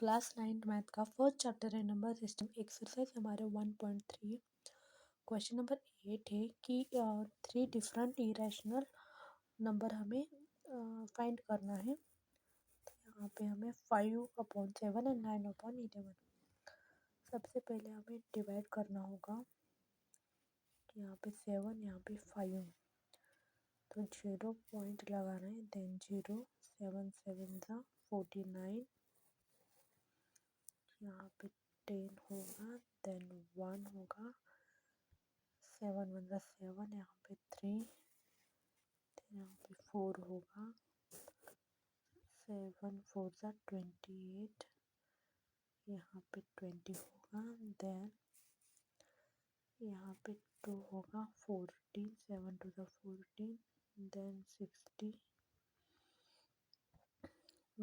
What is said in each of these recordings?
Class 9 math का first chapter है number system exercise हमारे 1.3 क्वेश्चन नंबर 8 है कि 3 डिफरेंट इरेशनल नंबर हमें फाइंड करना है। तो यहाँ पे हमें 5/7 एंड 9/11 सबसे पहले हमें डिवाइड करना होगा कि यहाँ पे 7 यहाँ पे 5 तो 0 पॉइंट लगाना है। देन 0 7 7 49 यहाँ पे 10 होगा। देन 1 होगा। 7 1 7 यहाँ पे 3 यहाँ पे 4 होगा। 7 4 28 यहाँ पे 20 होगा। देन यहाँ पे 2 होगा। 14 7 2 14 देन 60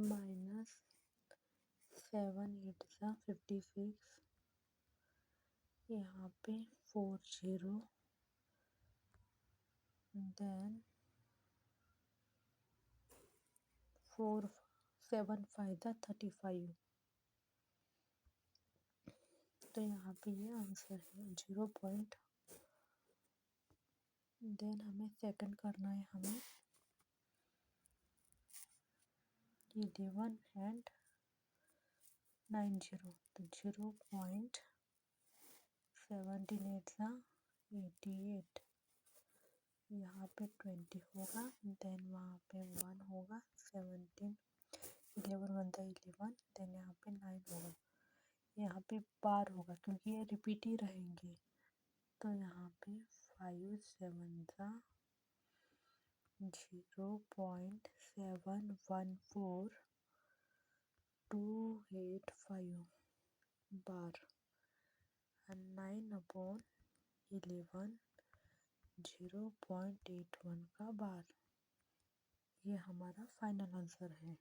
माइनस 7 8 56 यहाँ पे 4 0 देन 4 7 5 35 तो यहाँ पे ये आंसर है 0 पॉइंट। देन हमें सेकंड करना है हमें 11 एंड 90 तो 0.78 88 यहाँ पे 20 होगा। देन वहाँ पे 1 होगा। 17 11 1 11 देन यहाँ पे 9 होगा। यहाँ पे बार होगा क्योंकि ये रिपीट ही रहेंगे। तो यहाँ पे 5 7 0.714 बार एंड 9/11 0.81 का बार। ये हमारा फाइनल आंसर है।